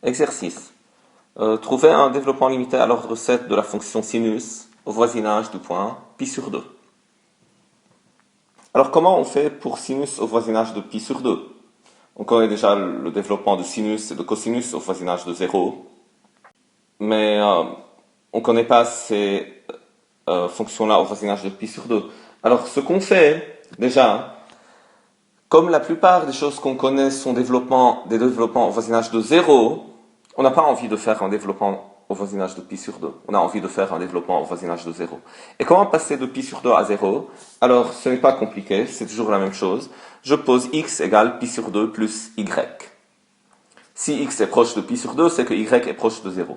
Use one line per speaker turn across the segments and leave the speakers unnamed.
Exercice. Trouver un développement limité à l'ordre 7 de la fonction sinus au voisinage du point pi sur 2. Alors comment on fait pour sinus au voisinage de pi sur 2? On connaît déjà le développement de sinus et de cosinus au voisinage de 0, mais on ne connaît pas ces fonctions-là au voisinage de pi sur 2. Alors ce qu'on fait déjà, comme la plupart des choses qu'on connaît sont des développements au voisinage de 0, on n'a pas envie de faire un développement au voisinage de pi sur 2. On a envie de faire un développement au voisinage de 0. Et comment passer de pi sur 2 à 0? Alors, ce n'est pas compliqué, c'est toujours la même chose. Je pose x égale pi sur 2 plus y. Si x est proche de pi sur 2, c'est que y est proche de 0.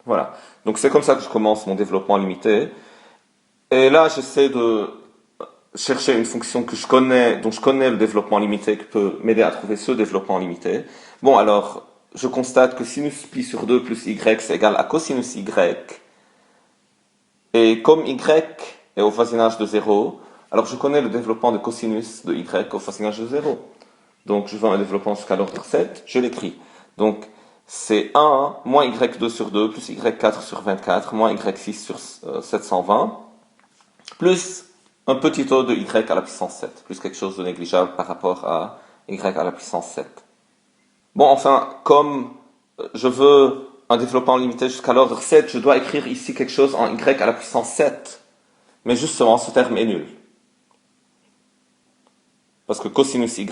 Voilà. Donc c'est comme ça que je commence mon développement limité. Et là, j'essaie de chercher une fonction que je connais, dont je connais le développement limité, qui peut m'aider à trouver ce développement limité. Bon, alors, je constate que sinus pi sur 2 plus y, c'est égal à cosinus y. Et comme y est au voisinage de 0, alors je connais le développement de cosinus de y au voisinage de 0. Donc, je veux un développement jusqu'à l'ordre 7, je l'écris. Donc, c'est 1 moins y2 sur 2 plus y4 sur 24 moins y6 sur 720 plus un petit o de y à la puissance 7, plus quelque chose de négligeable par rapport à y à la puissance 7. Bon, enfin, comme je veux un développement limité jusqu'à l'ordre 7, je dois écrire ici quelque chose en y à la puissance 7. Mais justement, ce terme est nul. Parce que cosinus y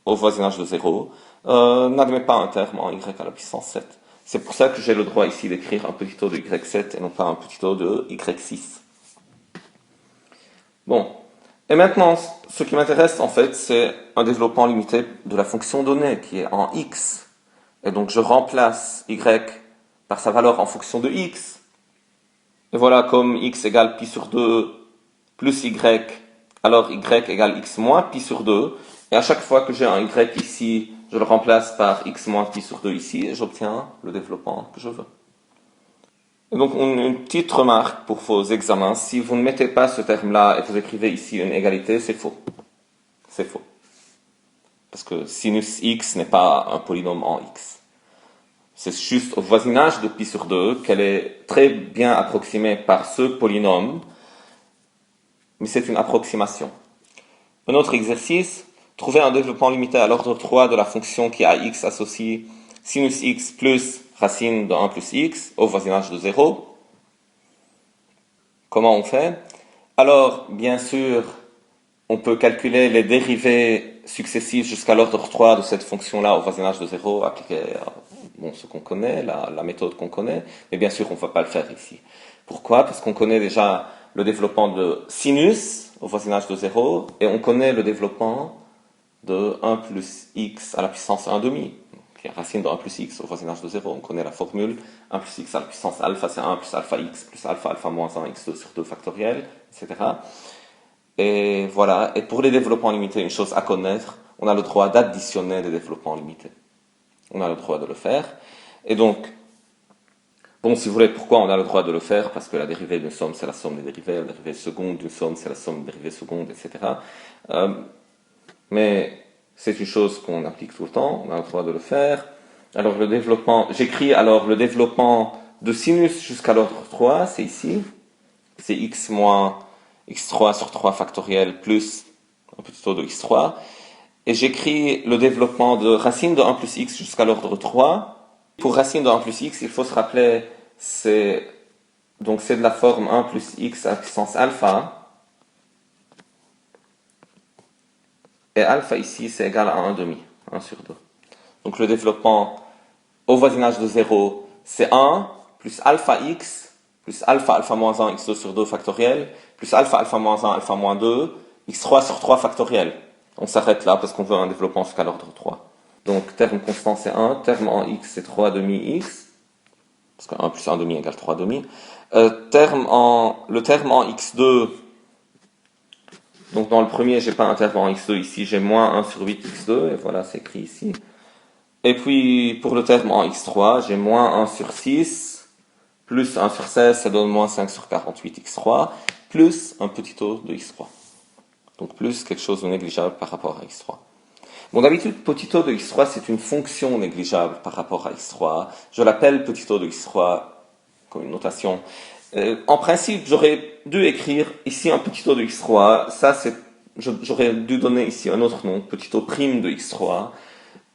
au voisinage de 0 n'admet pas un terme en y à la puissance 7. C'est pour ça que j'ai le droit ici d'écrire un petit o de y7 et non pas un petit o de y6. Bon, et maintenant, ce qui m'intéresse en fait, c'est un développement limité de la fonction donnée qui est en x. Et donc je remplace y par sa valeur en fonction de x. Et voilà, comme x égale pi sur 2 plus y, alors y égale x moins pi sur 2. Et à chaque fois que j'ai un y ici, je le remplace par x moins pi sur 2 ici et j'obtiens le développement que je veux. Et donc, une petite remarque pour vos examens. Si vous ne mettez pas ce terme-là et vous écrivez ici une égalité, c'est faux. C'est faux. Parce que sinus x n'est pas un polynôme en x. C'est juste au voisinage de pi sur 2 qu'elle est très bien approximée par ce polynôme, mais c'est une approximation. Un autre exercice, trouver un développement limité à l'ordre 3 de la fonction qui a x associe sinus x plus racine de 1 plus x au voisinage de 0. Comment on fait? Alors, bien sûr, on peut calculer les dérivées successives jusqu'à l'ordre 3 de cette fonction-là au voisinage de 0, appliquer ce qu'on connaît, la méthode qu'on connaît, mais bien sûr, on ne va pas le faire ici. Pourquoi? Parce qu'on connaît déjà le développement de sinus au voisinage de 0, et on connaît le développement de 1 plus x à la puissance 1 demi, qui est racine de 1 plus x au voisinage de 0. On connaît la formule, 1 plus x à la puissance alpha, c'est 1 plus alpha x plus alpha alpha moins 1 x2 sur 2 factoriel, etc. Et voilà, et pour les développements limités, une chose à connaître, on a le droit d'additionner des développements limités. On a le droit de le faire. Et donc, bon, si vous voulez, pourquoi on a le droit de le faire? Parce que la dérivée d'une somme, c'est la somme des dérivées, la dérivée seconde d'une somme, c'est la somme des dérivées secondes, etc. Mais c'est une chose qu'on applique tout le temps, on a le droit de le faire. Alors le développement, j'écris alors le développement de sinus jusqu'à l'ordre 3, c'est ici. C'est x moins x3 sur 3 factoriel plus un petit taux de x3. Et j'écris le développement de racine de 1 plus x jusqu'à l'ordre 3. Pour racine de 1 plus x, il faut se rappeler, c'est de la forme 1 plus x à la puissance alpha. Et alpha ici, c'est égal à 1 demi, 1 sur 2. Donc le développement au voisinage de 0, c'est 1 plus alpha x plus alpha alpha moins 1 x2 sur 2 factoriel plus alpha alpha moins 1 alpha moins 2 x3 sur 3 factoriel. On s'arrête là parce qu'on veut un développement jusqu'à l'ordre 3. Donc terme constant c'est 1, terme en x c'est 3 demi x, parce que 1 plus 1 demi égale 3 demi. Le terme en x2, donc dans le premier j'ai pas un terme en x2 ici, j'ai moins 1 sur 8 x2, et voilà c'est écrit ici. Et puis, pour le terme en x3, j'ai moins 1 sur 6, plus 1 sur 16, ça donne moins 5 sur 48 x3, plus un petit o de x3. Donc plus quelque chose de négligeable par rapport à x3. Bon, d'habitude, petit o de x3, c'est une fonction négligeable par rapport à x3. Je l'appelle petit o de x3 comme une notation. En principe, j'aurais dû écrire ici un petit o de x3. Ça, j'aurais dû donner ici un autre nom, petit o prime de x3.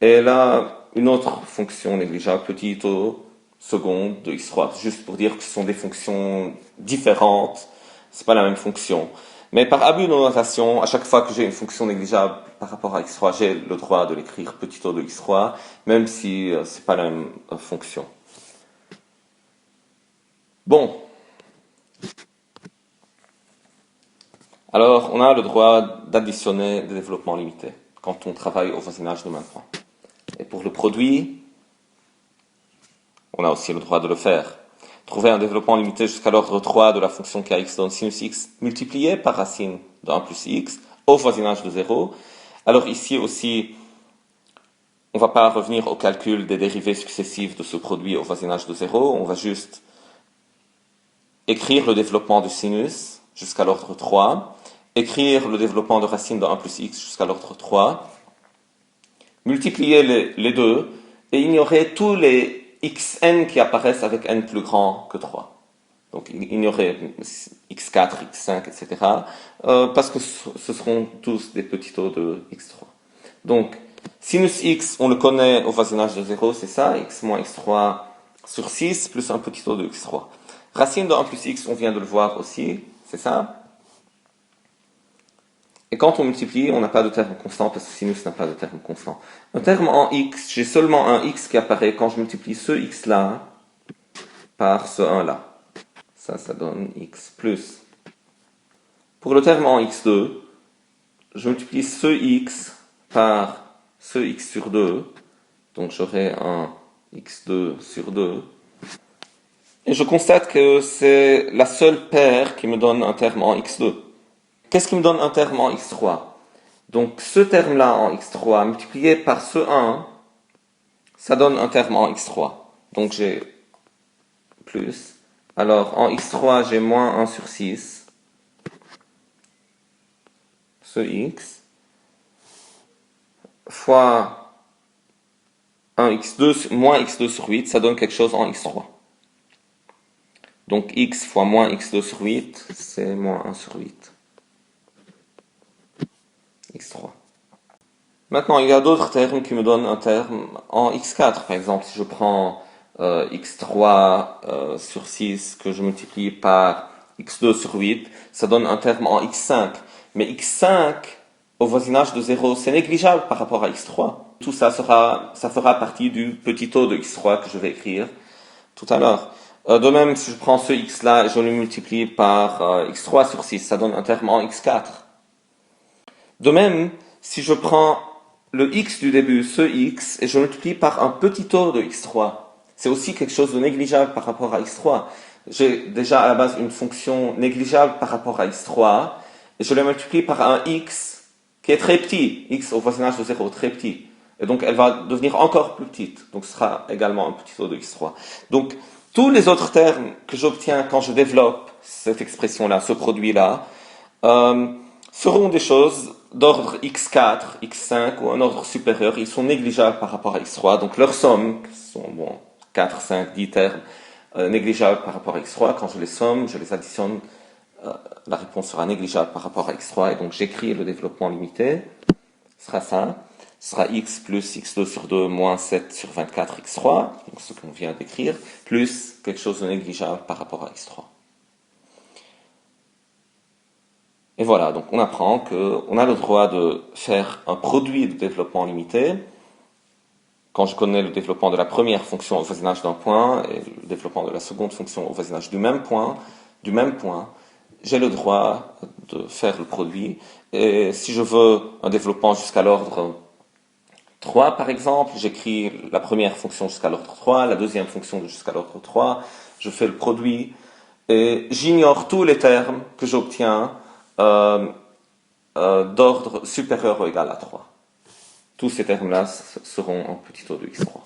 Et là, une autre fonction négligeable, petit o seconde de x3, juste pour dire que ce sont des fonctions différentes. C'est pas la même fonction. Mais par abus de notation, à chaque fois que j'ai une fonction négligeable par rapport à x3, j'ai le droit de l'écrire petit o de x3, même si c'est pas la même fonction. Bon. Alors, on a le droit d'additionner des développements limités quand on travaille au voisinage de même point. Et pour le produit, on a aussi le droit de le faire. Trouver un développement limité jusqu'à l'ordre 3 de la fonction kx donne sinus x multiplié par racine de 1 plus x au voisinage de 0. Alors ici aussi, on ne va pas revenir au calcul des dérivées successives de ce produit au voisinage de 0. On va juste écrire le développement du sinus jusqu'à l'ordre 3, écrire le développement de racine de 1 plus x jusqu'à l'ordre 3, multiplier les deux et ignorer tous les xn qui apparaissent avec n plus grand que 3. Donc ignorer x4, x5, etc. Parce que ce seront tous des petits taux de x3. Donc sinus x, on le connaît au voisinage de 0, c'est ça, x moins x3 sur 6 plus un petit taux de x3. Racine de 1 plus x, on vient de le voir aussi, c'est ça. Et quand on multiplie, on n'a pas de terme constant parce que sinus n'a pas de terme constant. Un terme en x, j'ai seulement un x qui apparaît quand je multiplie ce x-là par ce 1-là. Ça donne x plus. Pour le terme en x2, je multiplie ce x par ce x sur 2. Donc j'aurai un x2 sur 2. Et je constate que c'est la seule paire qui me donne un terme en x2. Qu'est-ce qui me donne un terme en x3? Donc ce terme-là en x3 multiplié par ce 1, ça donne un terme en x3. Donc j'ai plus. Alors en x3, j'ai moins 1 sur 6. Ce x. Fois 1x2, moins x2 sur 8, ça donne quelque chose en x3. Donc x fois moins x2 sur 8, c'est moins 1 sur 8. x3. Maintenant, il y a d'autres termes qui me donnent un terme en x4. Par exemple, si je prends x3 sur 6 que je multiplie par x2 sur 8, ça donne un terme en x5. Mais x5, au voisinage de 0, c'est négligeable par rapport à x3. Tout ça fera partie du petit taux de x3 que je vais écrire tout à l'heure. De même, si je prends ce x-là et je le multiplie par x3 sur 6, ça donne un terme en x4. De même, si je prends le x du début, ce x, et je multiplie par un petit taux de x3, c'est aussi quelque chose de négligeable par rapport à x3. J'ai déjà à la base une fonction négligeable par rapport à x3, et je la multiplie par un x qui est très petit, x au voisinage de 0, très petit. Et donc elle va devenir encore plus petite, donc ce sera également un petit taux de x3. Donc tous les autres termes que j'obtiens quand je développe cette expression-là, ce produit-là, seront des choses d'ordre x4, x5 ou un ordre supérieur. Ils sont négligeables par rapport à x3. Donc leur somme, qui sont 4, 5, 10 termes négligeables par rapport à x3, quand je les somme, je les additionne, la réponse sera négligeable par rapport à x3. Et donc j'écris le développement limité. Ce sera ça. Ce sera x plus x2 sur 2 moins 7 sur 24 x3, donc ce qu'on vient d'écrire, plus quelque chose de négligeable par rapport à x3. Et voilà, donc on apprend qu'on a le droit de faire un produit de développement limité. Quand je connais le développement de la première fonction au voisinage d'un point et le développement de la seconde fonction au voisinage du même point, j'ai le droit de faire le produit. Et si je veux un développement jusqu'à l'ordre 3, par exemple, j'écris la première fonction jusqu'à l'ordre 3, la deuxième fonction jusqu'à l'ordre 3, je fais le produit et j'ignore tous les termes que j'obtiens d'ordre supérieur ou égal à 3. Tous ces termes-là seront en petit taux de x3.